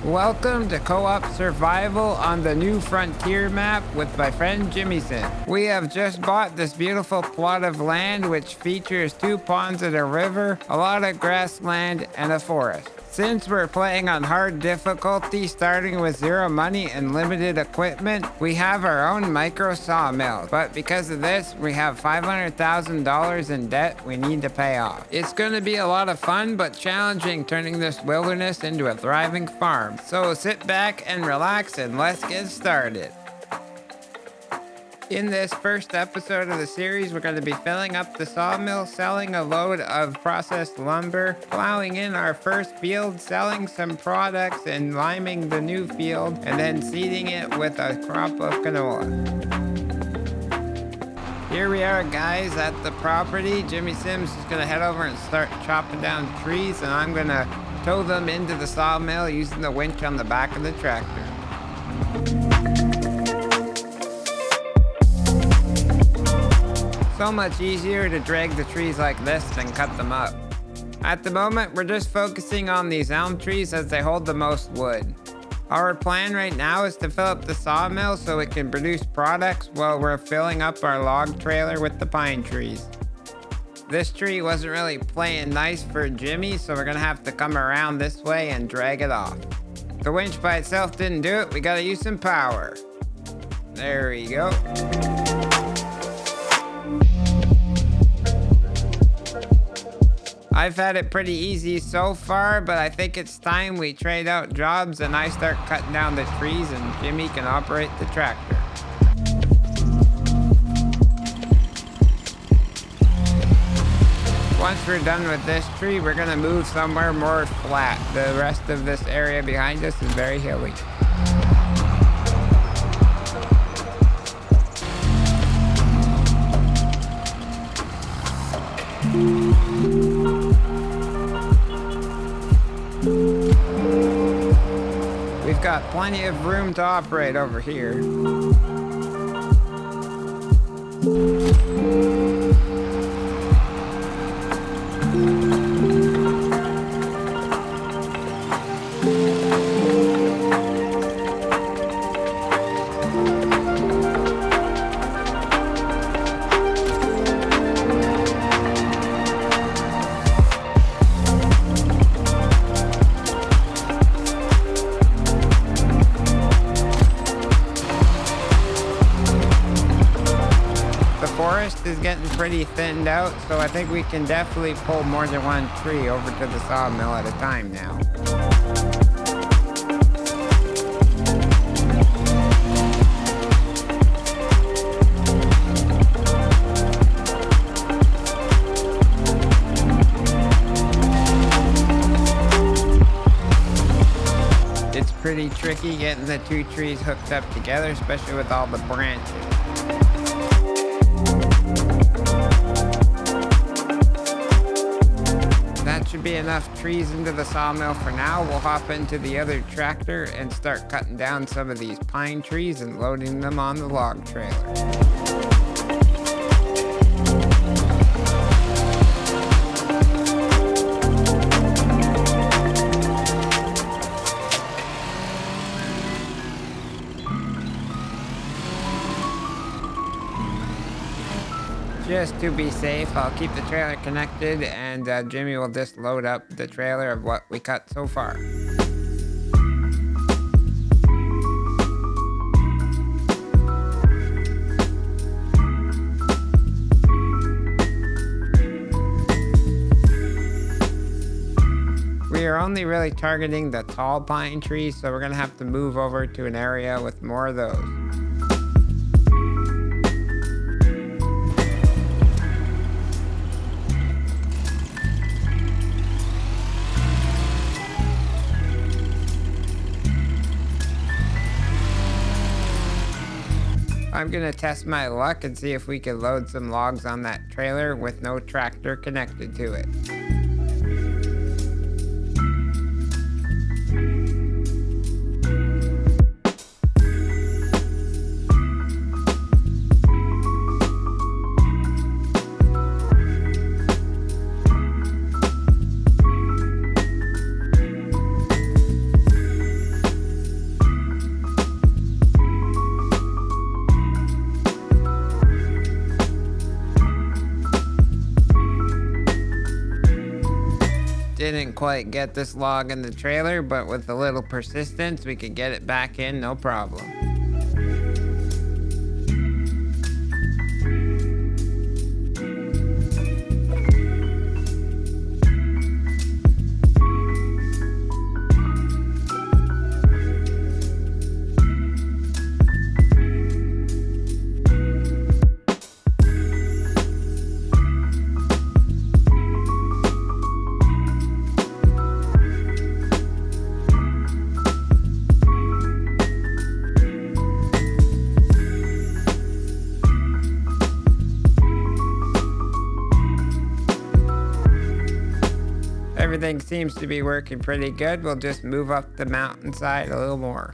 Welcome to Co-op Survival on the New Frontier map with my friend Jimmyson. We have just bought this beautiful plot of land which features 2 ponds and a river, a lot of grassland, and a forest. Since we're playing on hard difficulty, starting with 0 money and limited equipment, we have our own micro sawmill. But because of this, we have $500,000 in debt we need to pay off. It's going to be a lot of fun, but challenging turning this wilderness into a thriving farm. So sit back and relax and let's get started. In this first episode of the series, we're going to be filling up the sawmill, selling a load of processed lumber, plowing in our first field, selling some products, and liming the new field, and then seeding it with a crop of canola. Here we are, guys, at the property. Jimmy Sims is going to head over and start chopping down trees, and I'm going to tow them into the sawmill using the winch on the back of the tractor. So much easier to drag the trees like this than cut them up. At the moment, we're just focusing on these elm trees as they hold the most wood. Our plan right now is to fill up the sawmill so it can produce products while we're filling up our log trailer with the pine trees. This tree wasn't really playing nice for Jimmy, so we're gonna have to come around this way and drag it off. The winch by itself didn't do it, we gotta use some power. There we go. I've had it pretty easy so far, but I think it's time we trade out jobs and I start cutting down the trees and Jimmy can operate the tractor. Once we're done with this tree, we're gonna move somewhere more flat. The rest of this area behind us is very hilly. We've got plenty of room to operate over here. Is getting pretty thinned out, so I think we can definitely pull more than one tree over to the sawmill at a time now. It's pretty tricky getting the 2 trees hooked up together, especially with all the branches. Should be enough trees into the sawmill for now. We'll hop into the other tractor and start cutting down some of these pine trees and loading them on the log trailer. Just to be safe, I'll keep the trailer connected and Jimmy will just load up the trailer of what we cut so far. We are only really targeting the tall pine trees, so we're gonna have to move over to an area with more of those. I'm gonna test my luck and see if we can load some logs on that trailer with no tractor connected to it. couldn't quite get this log in the trailer, but with a little persistence, we could get it back in, no problem. Everything seems to be working pretty good. We'll just move up the mountainside a little more.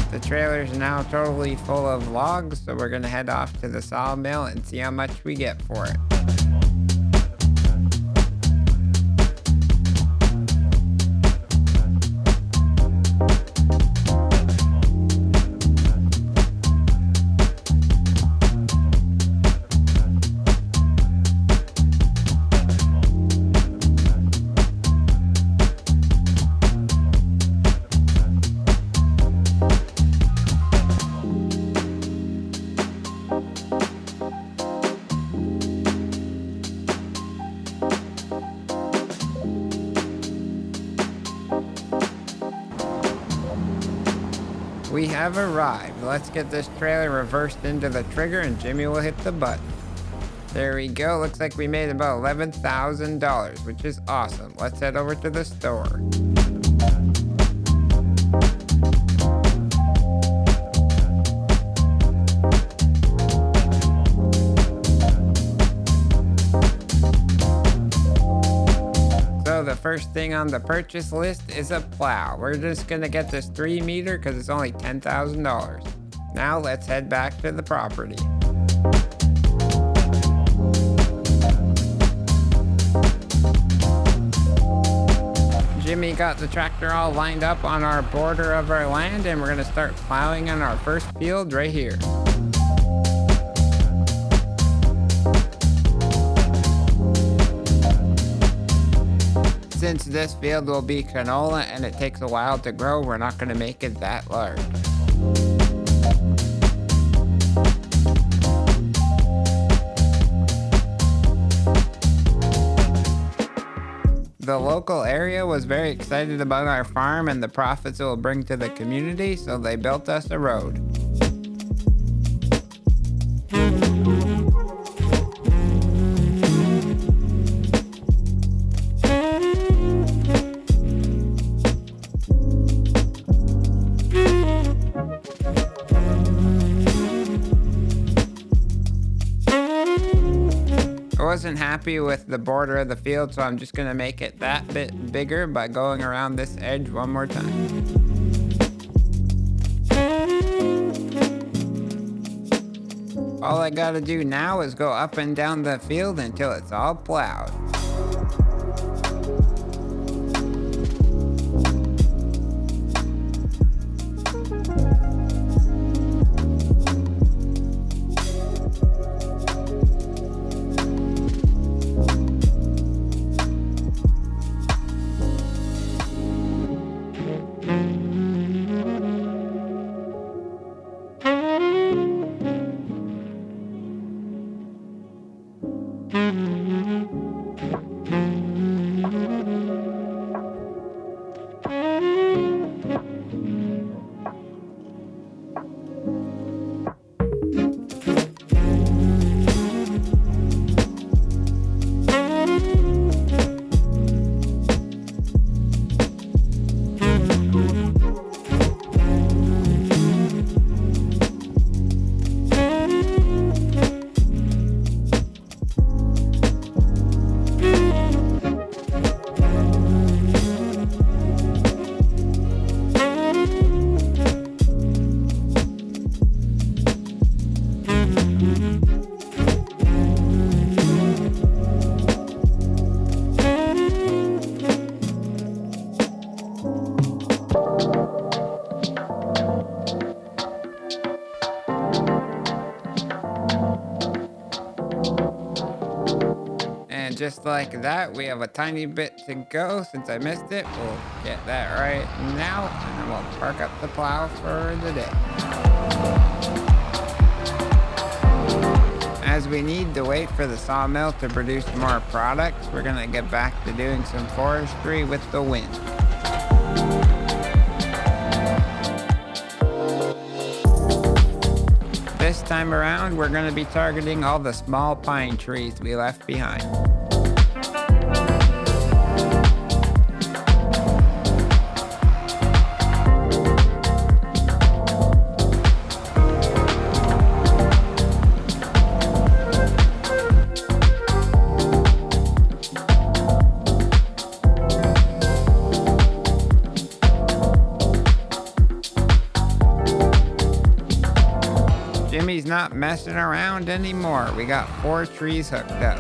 The trailer is now totally full of logs, so we're gonna head off to the sawmill and see how much we get for it. We have arrived. Let's get this trailer reversed into the trigger and Jimmy will hit the button. There we go. Looks like we made about $11,000, which is awesome. Let's head over to the store. So the first thing on the purchase list is a plow. We're just gonna get this 3-meter because it's only $10,000. Now let's head back to the property. Jimmy got the tractor all lined up on our border of our land, and we're gonna start plowing on our first field right here. Since this field will be canola and it takes a while to grow, we're not going to make it that large. The local area was very excited about our farm and the profits it will bring to the community, so they built us a road. I wasn't happy with the border of the field, so I'm just going to make it that bit bigger by going around this edge one more time. All I got to do now is go up and down the field until it's all plowed. And just like that, we have a tiny bit to go. Since I missed it, we'll get that right now, and then we'll park up the plow for the day. As we need to wait for the sawmill to produce more products, we're gonna get back to doing some forestry with the wind. This time around, we're gonna be targeting all the small pine trees we left behind. Jimmy's not messing around anymore. We got 4 trees hooked up.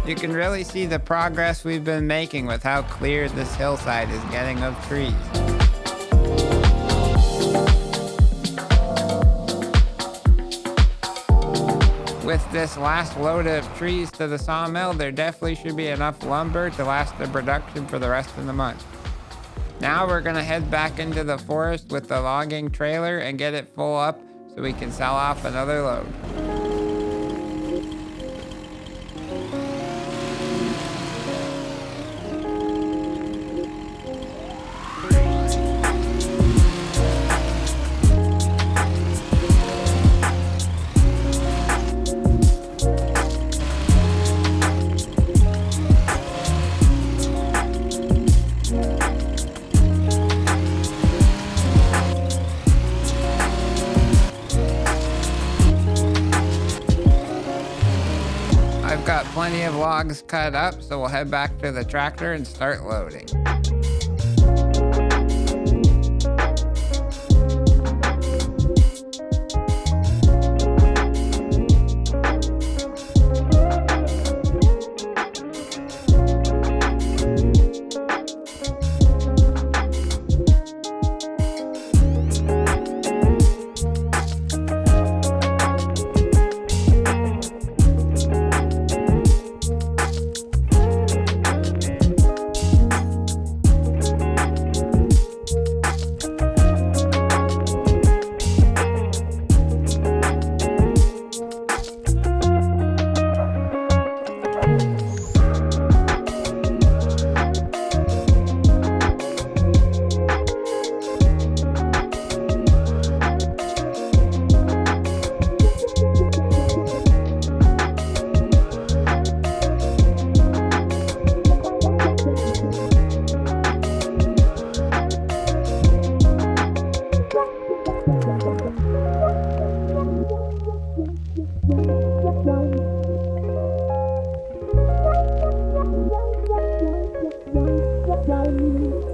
You can really see the progress we've been making with how clear this hillside is getting of trees. With this last load of trees to the sawmill, there definitely should be enough lumber to last the production for the rest of the month. Now we're gonna head back into the forest with the logging trailer and get it full up so we can sell off another load. got plenty of logs cut up, so we'll head back to the tractor and start loading.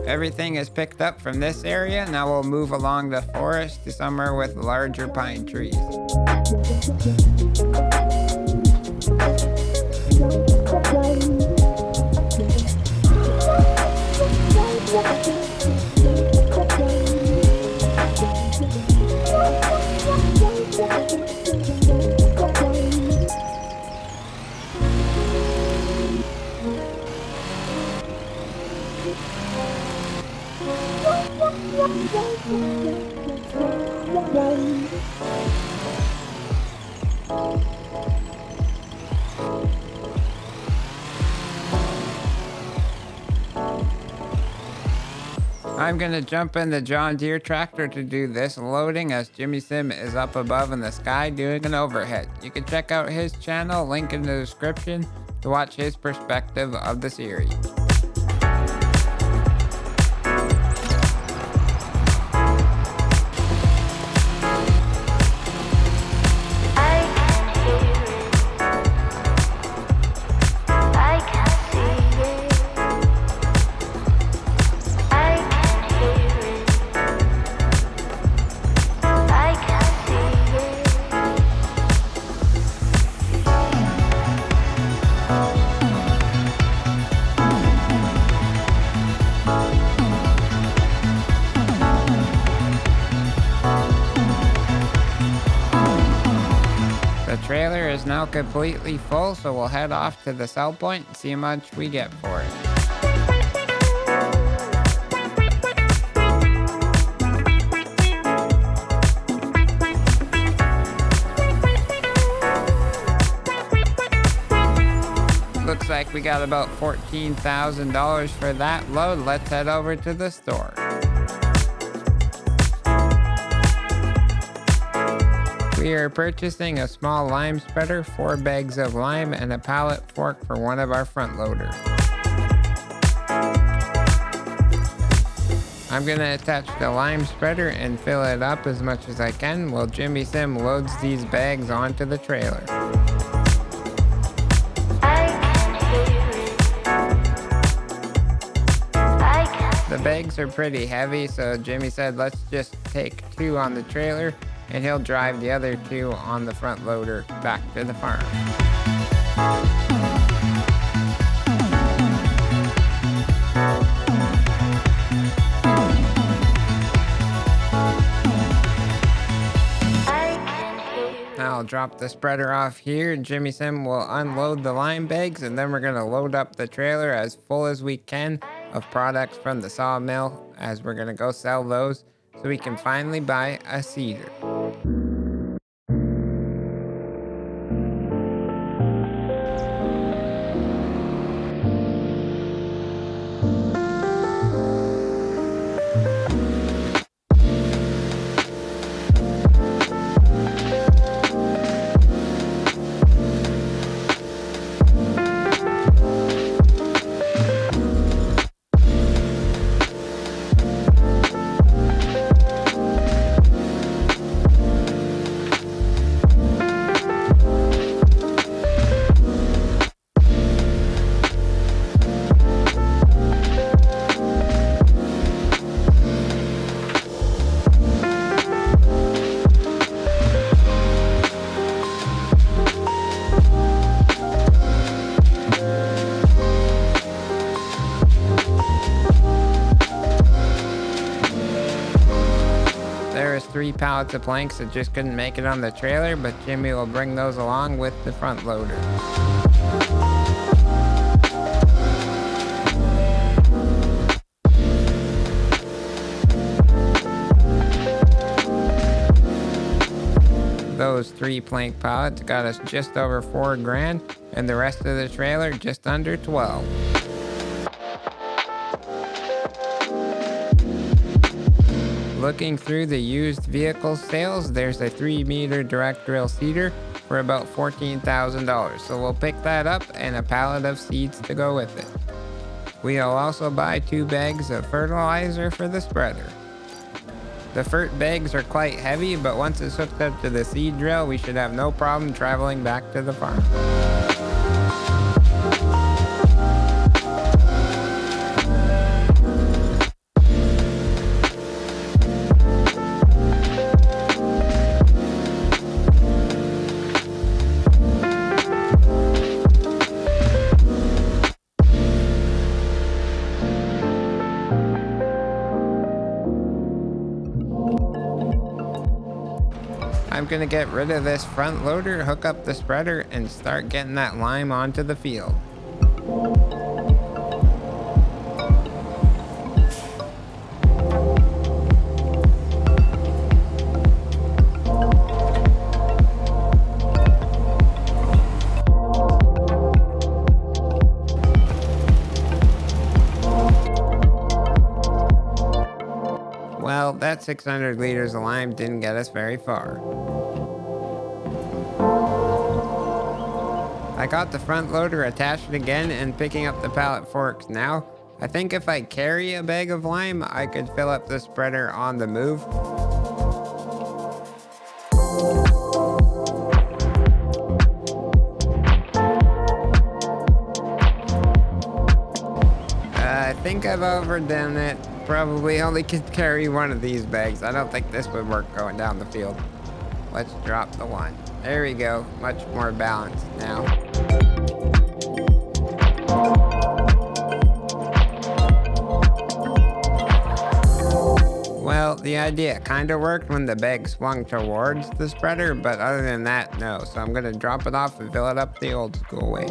Everything is picked up from this area. Now we'll move along the forest to somewhere with larger pine trees. I'm gonna jump in the John Deere tractor to do this loading, as Jimmy Sim is up above in the sky doing an overhead. You can check out his channel, link in the description, to watch his perspective of the series. The trailer is now completely full, so we'll head off to the sell point and see how much we get for it. Looks like we got about $14,000 for that load. Let's head over to the store. We are purchasing a small lime spreader, 4 bags of lime, and a pallet fork for one of our front loaders. I'm going to attach the lime spreader and fill it up as much as I can while Jimmy Sim loads these bags onto the trailer. The bags are pretty heavy, so Jimmy said let's just take 2 on the trailer and he'll drive the other 2 on the front loader back to the farm. Now I'll drop the spreader off here. Jimmy Sim will unload the lime bags, and then we're going to load up the trailer as full as we can of products from the sawmill, as we're going to go sell those so we can finally buy a seeder. pallets of planks that just couldn't make it on the trailer, but Jimmy will bring those along with the front loader. Those 3 plank pallets got us just over $4,000, and the rest of the trailer just under 12. Looking through the used vehicle sales, there's a 3-meter direct drill seeder for about $14,000, so we'll pick that up and a pallet of seeds to go with it. We'll also buy 2 bags of fertilizer for the spreader. The fert bags are quite heavy, but once it's hooked up to the seed drill, we should have no problem traveling back to the farm. I'm gonna get rid of this front loader, hook up the spreader, and start getting that lime onto the field. Well, that 600 liters of lime didn't get us very far. I got the front loader attached again and picking up the pallet forks now. I think if I carry a bag of lime, I could fill up the spreader on the move. I think I've overdone it. Probably only could carry one of these bags. I don't think this would work going down the field. Let's drop the one. There we go. Much more balanced now. Well, the idea kind of worked when the bag swung towards the spreader, but other than that, no. So I'm going to drop it off and fill it up the old school way.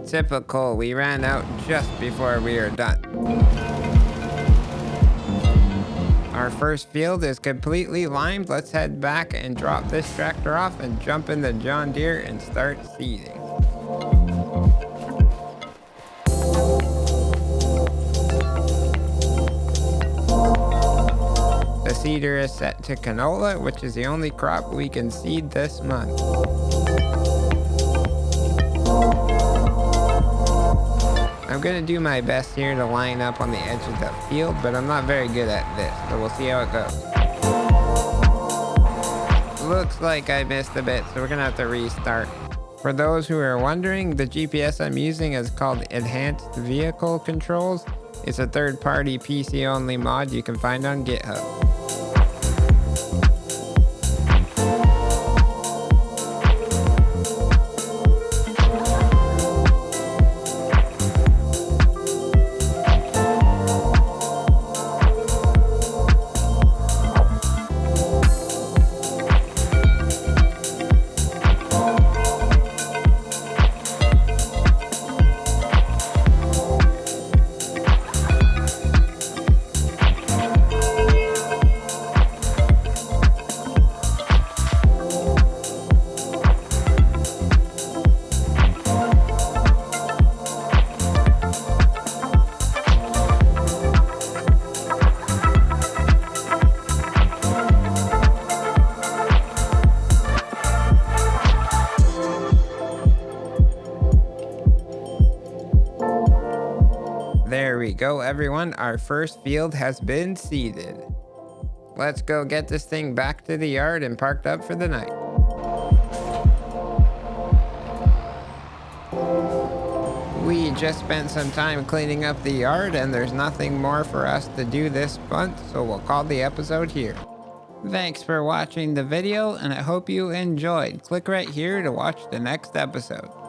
Typical, we ran out just before we were done. Our first field is completely limed. Let's head back and drop this tractor off and jump in the John Deere and start seeding. The seeder is set to canola, which is the only crop we can seed this month. I'm going to do my best here to line up on the edge of the field, but I'm not very good at this, so we'll see how it goes. Looks like I missed a bit, so we're going to have to restart. For those who are wondering, the GPS I'm using is called Enhanced Vehicle Controls. It's a third-party PC-only mod you can find on GitHub. go, everyone. Our first field has been seeded. Let's go get this thing back to the yard and parked up for the night. We just spent some time cleaning up the yard, and there's nothing more for us to do this month, so we'll call the episode here. Thanks for watching the video, and I hope you enjoyed. Click right here to watch the next episode.